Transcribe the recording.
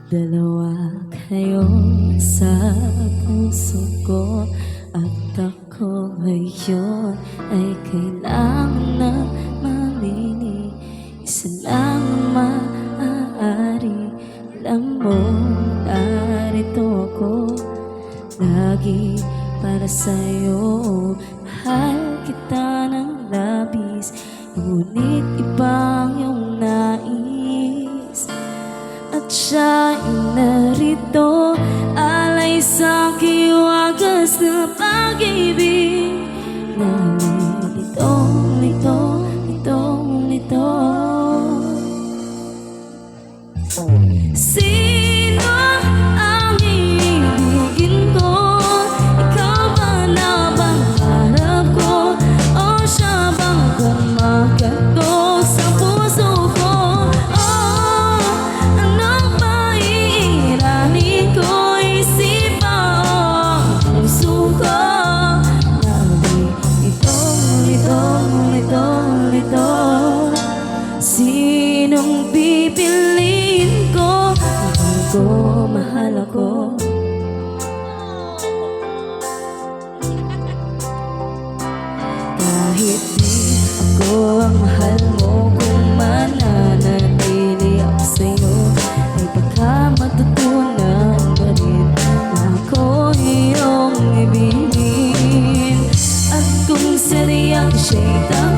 Dalawa kayo sa puso ko, at ako ngayon ay kailangan na mamili. Isa lang ang maaari. Alam mo, narito ako lagi para sa'yo. Mahal kita ng labis, ngunit ibang iyong nais. At siya ay narito, alay sa aking wagas na pag-ibig. Nalilitong lito, litong lito. Sino ang iibigin ko? Ikaw ba na bang hanap ko? O siya bang kumakatok sa puso ko? Oh, anong maiirani ko? Isip ang puso ko. Nalilitong-litong-litong-lito. Sinong pipiliin ko? Mahal ako. Kahit di ako ang mahal mo, kung mananatili ako sa'yo, ay baka matutunan mo rin na ako iyong ibigin. At kung sadyang siya'y tama,